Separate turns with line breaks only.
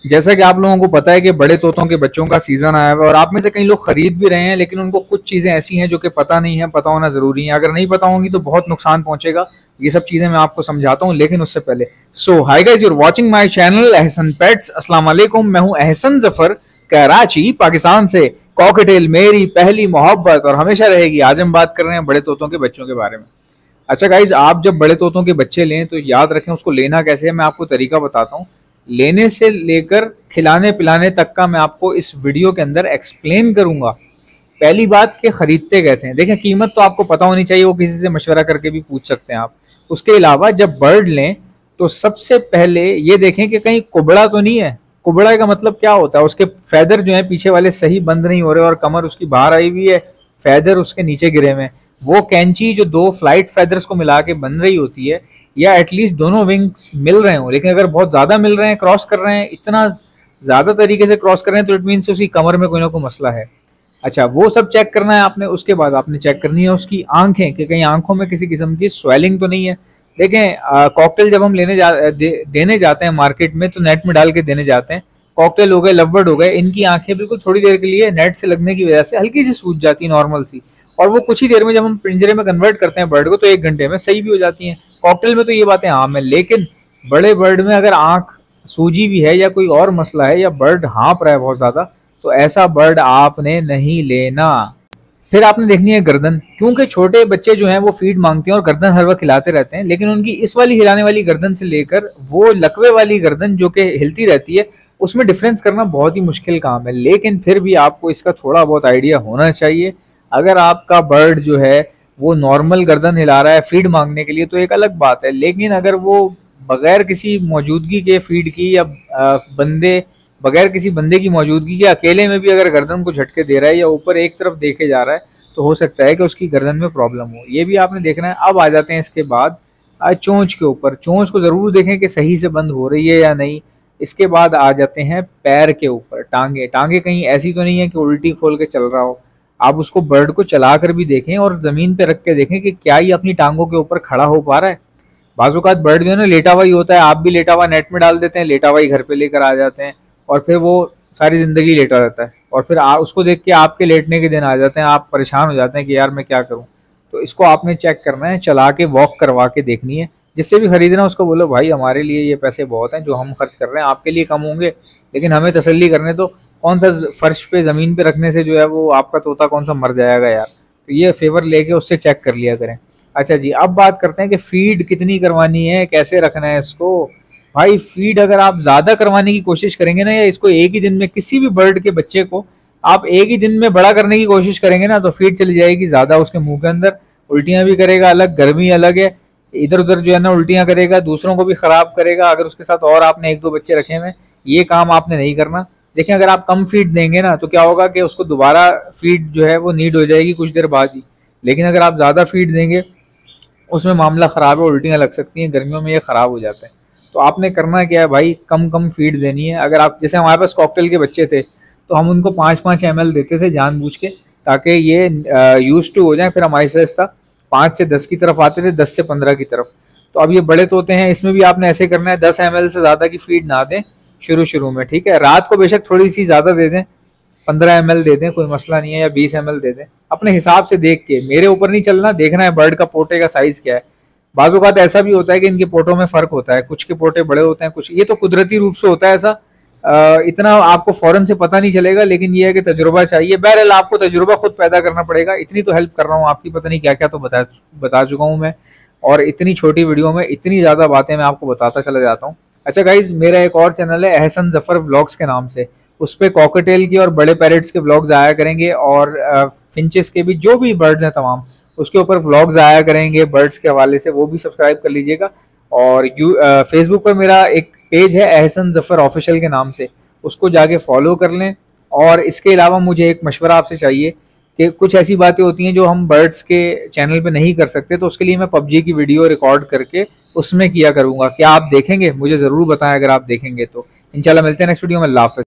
जैसा कि आप लोगों को पता है कि बड़े तोतों के बच्चों का सीजन आया हुआ है और आप में से कई लोग खरीद भी रहे हैं, लेकिन उनको कुछ चीजें ऐसी हैं जो कि पता नहीं है, पता होना जरूरी है। अगर नहीं पता होंगी तो बहुत नुकसान पहुंचेगा। ये सब चीजें मैं आपको समझाता हूं, लेकिन उससे पहले hi guys, your watching my channel Ahsan pets. अस्सलाम वालेकुम, मैं हूं अहसन जफर, कराची पाकिस्तान से। कॉकटेल मेरी पहली मोहब्बत और हमेशा रहेगी। आज हम बात कर रहे हैं बड़े तोतों के बच्चों के बारे में। अच्छा गाइज, आप जब बड़े तोतों के बच्चे लें तो याद रखें उसको लेना कैसे है। मैं आपको तरीका बताता हूँ। लेने से लेकर खिलाने पिलाने तक का मैं आपको इस वीडियो के अंदर एक्सप्लेन करूंगा। पहली बात कि खरीदते कैसे हैं। देखें, कीमत तो आपको पता होनी चाहिए, वो किसी से मशवरा करके भी पूछ सकते हैं आप। उसके अलावा जब बर्ड लें तो सबसे पहले ये देखें कि कहीं कुबड़ा तो नहीं है। कुबड़ा का मतलब क्या होता है, उसके फैदर जो है पीछे वाले सही बंद नहीं हो रहे और कमर उसकी बाहर आई हुई है, फैदर उसके नीचे गिरे हुए। वो कैंची जो दो फ्लाइट फैदर्स को मिला के बन रही होती है, या एटलीस्ट दोनों विंग्स मिल रहे हो। लेकिन अगर बहुत ज्यादा मिल रहे हैं, क्रॉस कर रहे हैं, इतना ज्यादा तरीके से क्रॉस कर रहे हैं, तो इट मीन उसकी कमर में कोई ना कोई मसला है। अच्छा, वो सब चेक करना है आपने। उसके बाद आपने चेक करनी है उसकी आंखें, कि कहीं आंखों में किसी किस्म की स्वेलिंग तो नहीं है। देखें, कॉकटेल जब हम देने जाते हैं मार्केट में, तो नेट में डाल के देने जाते हैं। कॉकटेल हो गए, लवबर्ड हो गए, इनकी आंखें बिल्कुल थोड़ी देर के लिए नेट से लगने की वजह से हल्की सी सूज जाती है, नॉर्मल सी। और वो कुछ ही देर में जब हम पिंजरे में कन्वर्ट करते हैं बर्ड को, तो 1 घंटे में सही भी हो जाती हैं। कॉकटेल में तो ये बातें आम है, लेकिन बड़े बर्ड में अगर आंख सूजी भी है या कोई और मसला है, या बर्ड हाँप रहा है बहुत ज्यादा, तो ऐसा बर्ड आपने नहीं लेना। फिर आपने देखनी है गर्दन, क्योंकि छोटे बच्चे जो हैं वो फीड मांगते हैं और गर्दन हर वक्त हिलाते रहते हैं। लेकिन उनकी इस वाली हिलाने वाली गर्दन से लेकर वो लकवे वाली गर्दन जो कि हिलती रहती है, उसमें डिफरेंस करना बहुत ही मुश्किल काम है। लेकिन फिर भी आपको इसका थोड़ा बहुत आइडिया होना चाहिए। अगर आपका बर्ड जो है वो नॉर्मल गर्दन हिला रहा है फीड मांगने के लिए, तो एक अलग बात है। लेकिन अगर वो बगैर किसी मौजूदगी के फीड की, या बगैर किसी बंदे की मौजूदगी के अकेले में भी अगर गर्दन को झटके दे रहा है, या ऊपर एक तरफ देखे जा रहा है, तो हो सकता है कि उसकी गर्दन में प्रॉब्लम हो। ये भी आपने देखना है। अब आ जाते हैं इसके बाद चोंच के ऊपर। चोंच को जरूर देखें कि सही से बंद हो रही है या नहीं। इसके बाद आ जाते हैं पैर के ऊपर। टांगे टांगे कहीं ऐसी तो नहीं है कि उल्टी खोल के चल रहा हो। आप उसको बर्ड को चला कर भी देखें और जमीन पे रख के देखें कि क्या ये अपनी टांगों के ऊपर खड़ा हो पा रहा है। बाजूकात बर्ड जो है ना लेटा हुआ ही होता है, आप भी लेटा हुआ नेट में डाल देते हैं, लेटा हुआ ही घर पे लेकर आ जाते हैं, और फिर वो सारी जिंदगी लेटा रहता है। और फिर उसको देख के आपके लेटने के दिन आ जाते हैं, आप परेशान हो जाते हैं कि यार मैं क्या करूं। तो इसको आपने चेक करना है, चला के वॉक करवा के देखनी है। जिससे भी खरीदना उसको बोलो, भाई हमारे लिए ये पैसे बहुत हैं जो हम खर्च कर रहे हैं, आपके लिए कम होंगे, लेकिन हमें तसल्ली करने तो। कौन सा फर्श पे जमीन पे रखने से जो है वो आपका तोता कौन सा मर जाएगा यार। तो ये फेवर लेके उससे चेक कर लिया करें। अच्छा जी, अब बात करते हैं कि फीड कितनी करवानी है, कैसे रखना है इसको। भाई फीड अगर आप ज्यादा करवाने की कोशिश करेंगे ना, या इसको एक ही दिन में, किसी भी बर्ड के बच्चे को आप एक ही दिन में बड़ा करने की कोशिश करेंगे ना, तो फीड चली जाएगी ज्यादा उसके मुंह के अंदर। उल्टियां भी करेगा, अलग गर्मी अलग है, इधर उधर जो है ना उल्टियां करेगा, दूसरों को भी खराब करेगा। अगर उसके साथ और आपने 1-2 बच्चे रखे हुए, ये काम आपने नहीं करना। देखें, अगर आप कम फीड देंगे ना, तो क्या होगा कि उसको दोबारा फीड जो है वो नीड हो जाएगी कुछ देर बाद ही। लेकिन अगर आप ज्यादा फीड देंगे, उसमें मामला ख़राब है, उल्टियाँ लग सकती हैं, गर्मियों में ये ख़राब हो जाते हैं। तो आपने करना क्या है भाई, कम कम फीड देनी है। अगर आप, जैसे हमारे पास कॉकटेल के बच्चे थे, तो हम उनको 5-5 ml देते थे जानबूझ के, ताकि ये यूज टू हो जाए। फिर हमारे से 5 से 10 की तरफ आते थे, 10 से 15 की तरफ। तो अब ये बड़े तोते हैं, इसमें भी आपने ऐसे करना है, 10 ml से ज़्यादा की फीड ना दें शुरू में, ठीक है। रात को बेशक थोड़ी सी ज़्यादा दे दें, 15 ml दे दें, कोई मसला नहीं है, या 20 ml दे दें, अपने हिसाब से देख के। मेरे ऊपर नहीं चलना, देखना है बर्ड का पोटे का साइज क्या है। बाजूकात ऐसा भी होता है कि इनके पोटों में फर्क होता है, कुछ के पोटे बड़े होते हैं, कुछ, ये तो कुदरती रूप से होता है ऐसा। इतना आपको फौरन से पता नहीं चलेगा, लेकिन ये है कि तजुर्बा चाहिए। बहरहाल आपको तजुर्बा खुद पैदा करना पड़ेगा। इतनी तो हेल्प कर रहा हूँ आपकी, पता नहीं क्या क्या तो बता चुका हूँ मैं, और इतनी छोटी वीडियो में इतनी ज्यादा बातें मैं आपको बताता चला जाता हूँ। अच्छा गाइज, मेरा एक और चैनल है अहसन जफर व्लॉग्स के नाम से। उस पर कॉकटेल की और बड़े पैरेट्स के व्लॉग्स आया करेंगे, और फिंचेस के भी, जो भी बर्ड्स हैं तमाम, उसके ऊपर व्लॉग्स आया करेंगे बर्ड्स के हवाले से, वो भी सब्सक्राइब कर लीजिएगा। और फेसबुक पर मेरा एक पेज है अहसन जफर ऑफिशियल के नाम से, उसको जाके फॉलो कर लें। और इसके अलावा मुझे एक मशवरा आपसे चाहिए कि कुछ ऐसी बातें होती हैं जो हम बर्ड्स के चैनल पे नहीं कर सकते, तो उसके लिए मैं पबजी की वीडियो रिकॉर्ड करके उसमें किया करूँगा। क्या आप देखेंगे? मुझे ज़रूर बताएं अगर आप देखेंगे तो। इंशाल्लाह मिलते हैं नेक्स्ट वीडियो में। अल्लाह हाफ़िज़।